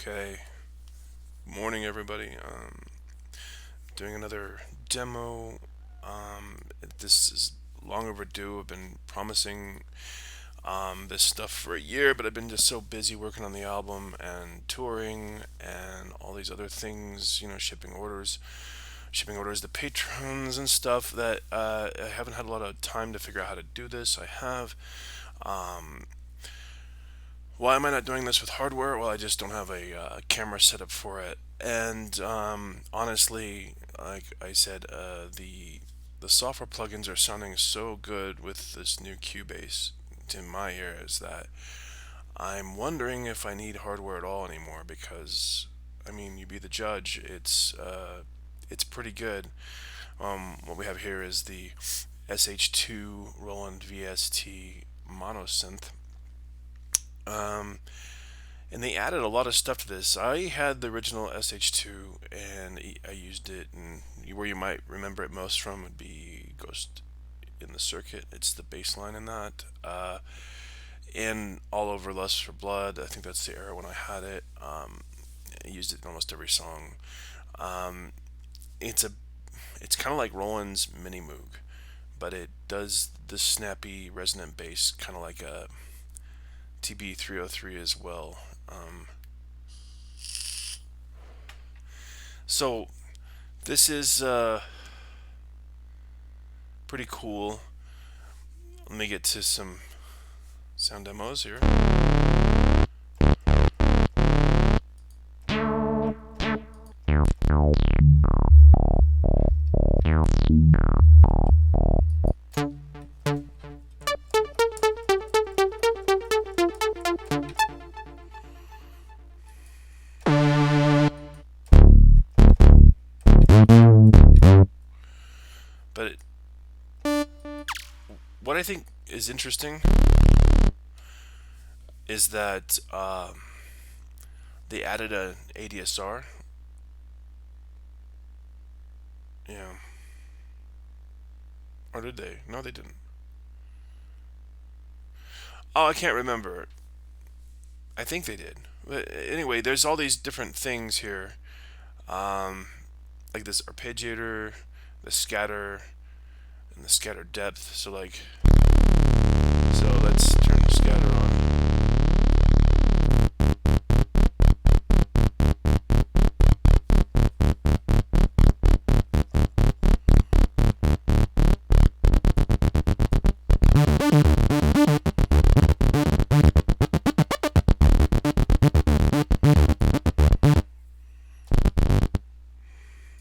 Okay, morning everybody. Doing another demo. This is long overdue. I've been promising this stuff for a year, but I've been just so busy working on the album and touring and all these other things, shipping orders to patrons and stuff that I haven't had a lot of time to figure out how to do this. I have. Um, Why am I not doing this with hardware? Well, I just don't have a camera set up for it. And honestly, like I said, the software plugins are sounding so good with this new Cubase to my ears that I'm wondering if I need hardware at all anymore. Because I mean, you be the judge. It's pretty good. What we have here is the sh2 Roland VST mono synth. Um, and they added a lot of stuff to this. I had the original SH2 and I used it, and where you might remember it most from would be Ghost in the Circuit. It's the bass line in that. And all over Lust for Blood. I think that's the era when I had it. I used it in almost every song. Um, it's a, it's kind of like Roland's Mini Moog, but it does the snappy resonant bass, kind of like a TB303 as well. So this is pretty cool. Let me get to some sound demos here. But what I think is interesting is that they added an ADSR. Yeah. Or did they? No, they didn't. Oh, I can't remember. I think they did. But anyway, there's all these different things here. Um, like this arpeggiator, the scatter, and the scatter depth. So let's turn the scatter on.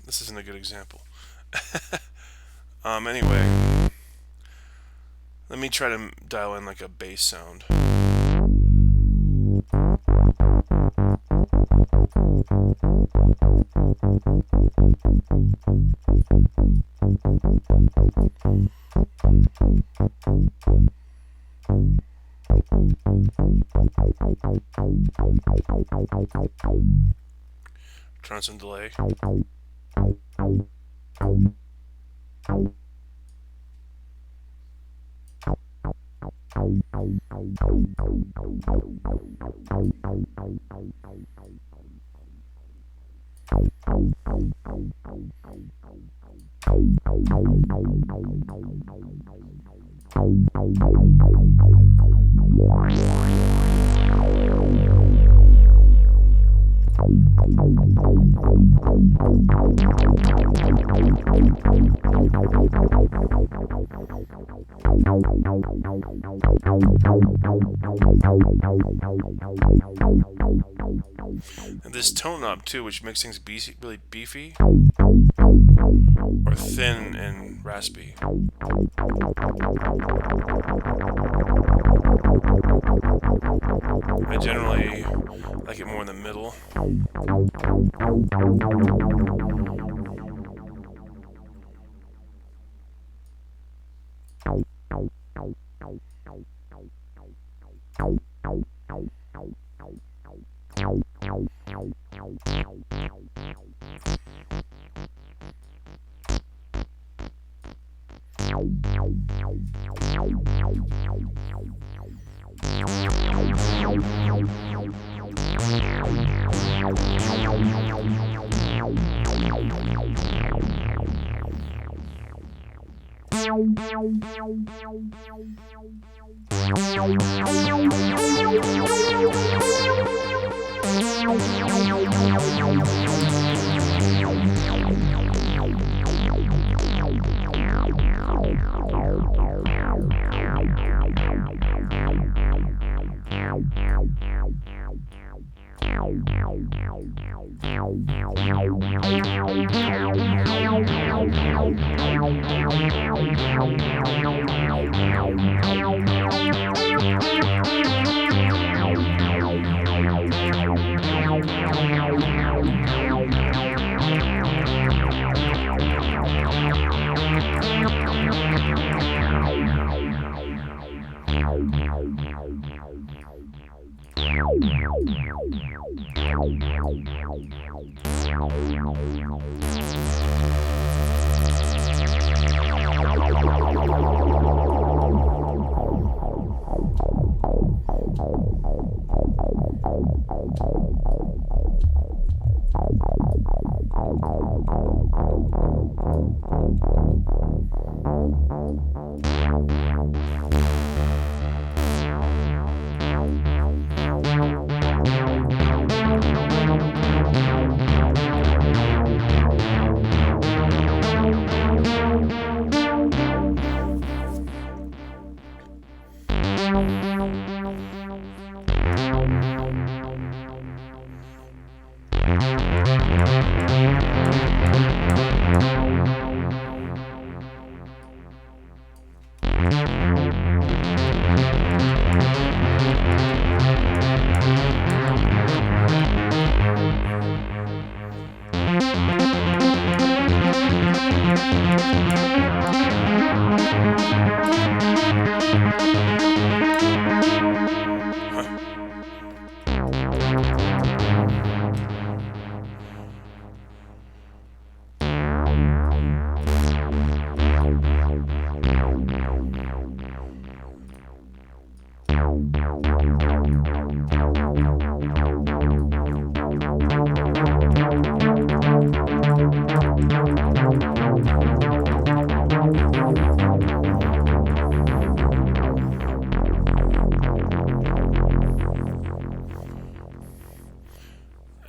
This isn't a good example. Anyway, let me try to dial in like a bass sound. Turn on some delay. And this tone knob too, which makes things really beefy or thin and raspy. I generally like it more in the middle.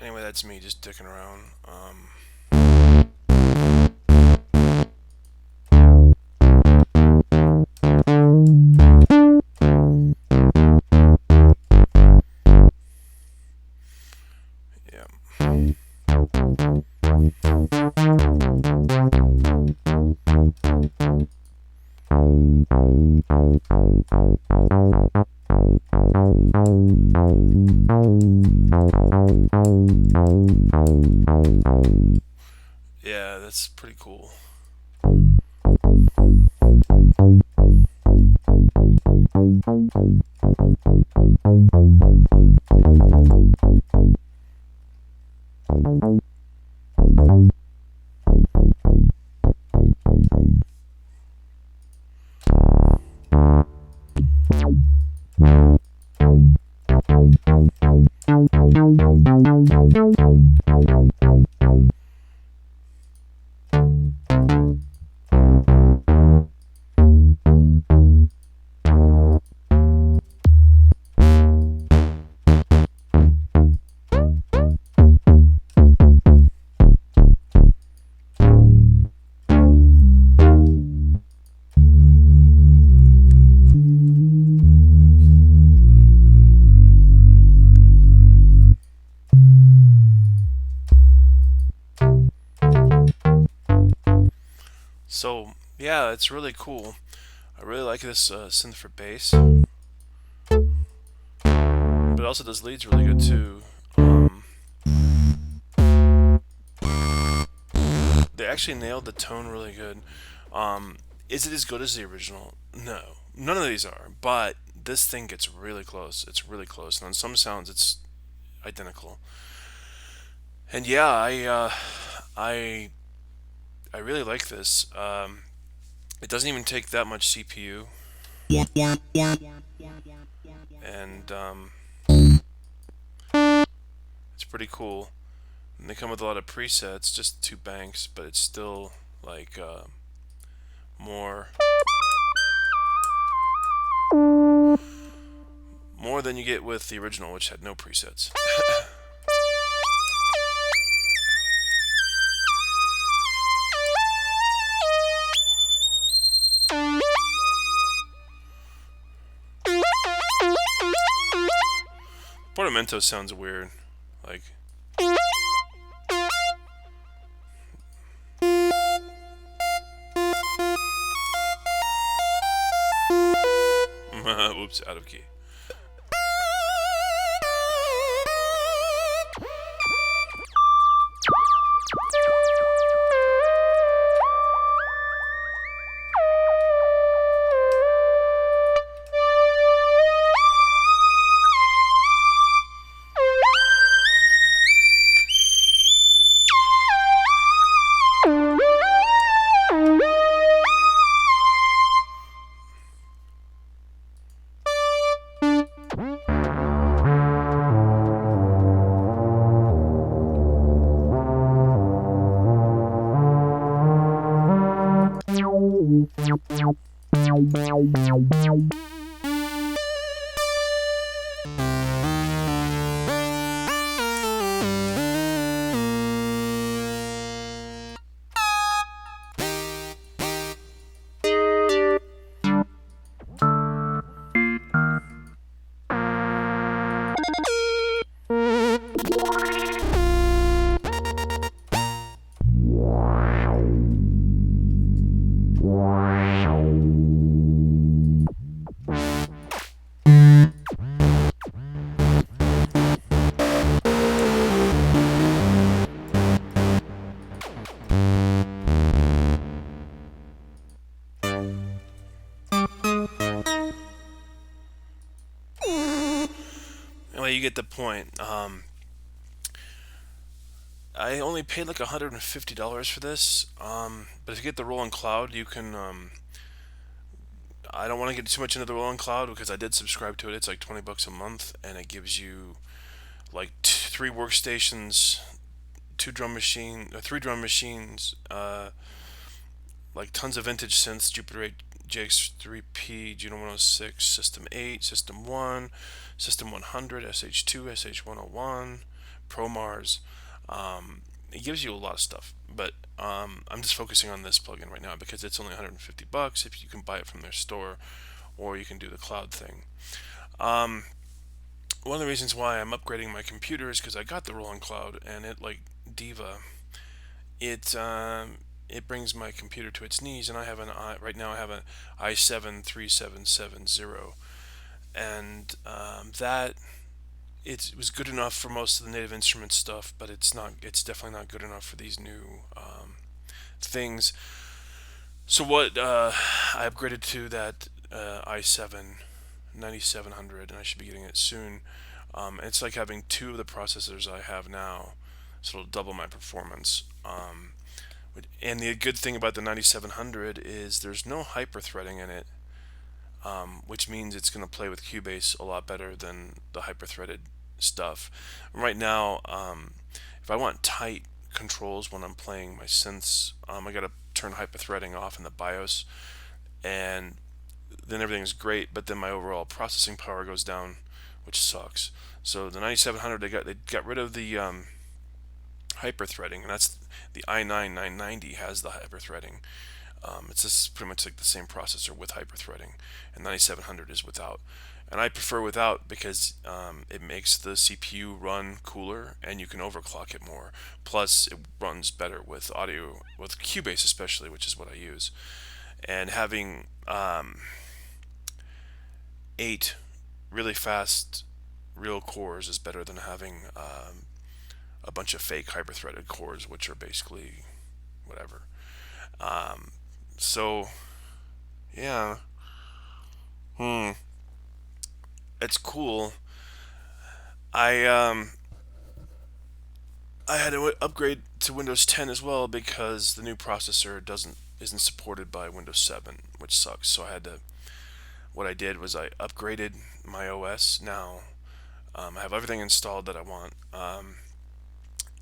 Anyway, that's me just dicking around. Yeah. Yeah, that's pretty cool. So yeah, it's really cool. I really like this synth for bass, but it also does leads really good too. They actually nailed the tone really good. Is it as good as the original? No, none of these are. But this thing gets really close. It's really close, and on some sounds it's identical. And yeah, I really like this. It doesn't even take that much CPU, and it's pretty cool. And they come with a lot of presets, just two banks, but it's still like more More than you get with the original, which had no presets. Portamento sounds weird. Like, oops, out of key. Anyway, you get the point. I only paid like $150 for this. But if you get the rolling cloud, you can. I don't want to get too much into the rolling cloud because I did subscribe to it. It's like $20 a month, and it gives you like three workstations, three drum machines, like tons of vintage synths, Jupiter JX3P, Juno 106, System 8, System 1, System 100, sh2, sh101, ProMars. It gives you a lot of stuff, but I'm just focusing on this plugin right now because it's only $150 if you can buy it from their store, or you can do the cloud thing. One of the reasons why I'm upgrading my computer is because I got the rolling cloud, and it, like Diva, it brings my computer to its knees, and I have right now I have an i7 3770, and that it was good enough for most of the Native Instruments stuff, but it's definitely not good enough for these new things. So what I upgraded to that i7 9700, and I should be getting it soon. It's like having two of the processors I have now, so it'll double my performance. And the good thing about the 9700 is there's no hyperthreading in it, which means it's going to play with Cubase a lot better than the hyperthreaded stuff. Right now, if I want tight controls when I'm playing my synths, I got to turn hyperthreading off in the BIOS, and then everything's great, but then my overall processing power goes down, which sucks. So the 9700, they got rid of the hyperthreading, and that's the i9 990 has the hyperthreading. It's just pretty much like the same processor with hyperthreading, and 9700 is without. And I prefer without because it makes the CPU run cooler, and you can overclock it more. Plus, it runs better with audio, with Cubase especially, which is what I use. And having 8 really fast real cores is better than having a bunch of fake hyperthreaded cores, which are basically whatever. So yeah, it's cool. I I had to upgrade to Windows 10 as well because the new processor isn't supported by Windows 7, which sucks. So I had to. What I did was I upgraded my OS. Now I have everything installed that I want.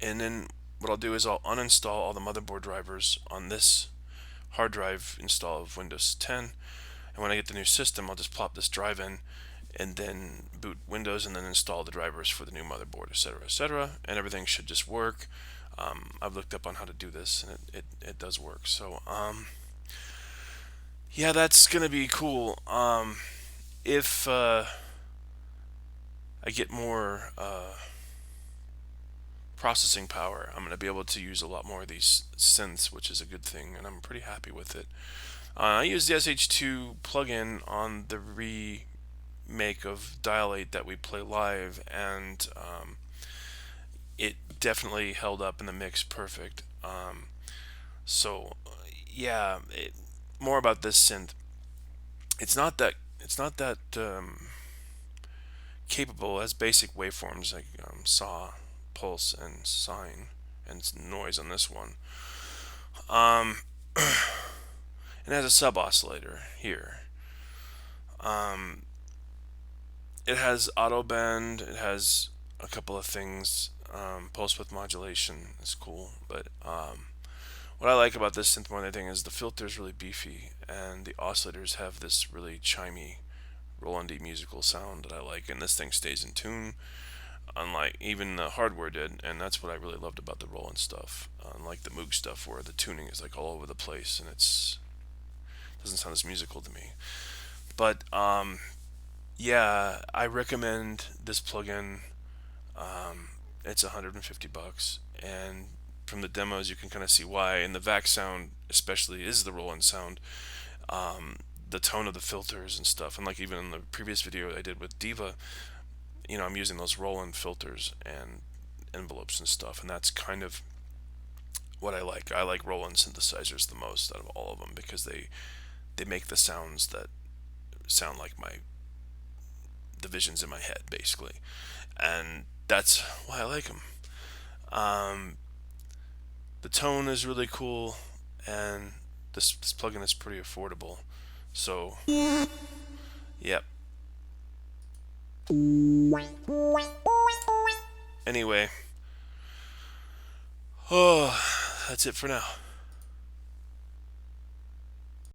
And then what I'll do is I'll uninstall all the motherboard drivers on this hard drive install of Windows 10. And when I get the new system, I'll just plop this drive in, and then boot Windows, and then install the drivers for the new motherboard, etc., etc., and everything should just work. I've looked up on how to do this, and it does work. So yeah, that's gonna be cool. If I get more processing power, I'm gonna be able to use a lot more of these synths, which is a good thing, and I'm pretty happy with it. I use the sh2 plugin on the remake of Dial 8 that we play live, and it definitely held up in the mix perfect. So yeah, more about this synth. It's not that capable. As basic waveforms like saw, pulse, and sine, and noise on this one. Um, it has a sub oscillator here. Um, it has auto bend. It has a couple of things. Pulse width modulation is cool, but what I like about this synth more than anything is the filter is really beefy, and the oscillators have this really chimey, Rolandy musical sound that I like, and this thing stays in tune, unlike even the hardware did, and that's what I really loved about the Roland stuff, unlike the Moog stuff where the tuning is like all over the place and it's doesn't sound as musical to me. But yeah, I recommend this plugin. It's 150 bucks, and from the demos you can kind of see why. And the VAC sound, especially, is the Roland sound. The tone of the filters and stuff, and like even in the previous video I did with Diva, I'm using those Roland filters and envelopes and stuff, and that's kind of what I like. I like Roland synthesizers the most out of all of them because they make the sounds that sound like my the visions in my head basically, and that's why I like them. Um, the tone is really cool, and this plugin is pretty affordable. So, yep. Anyway, oh, that's it for now.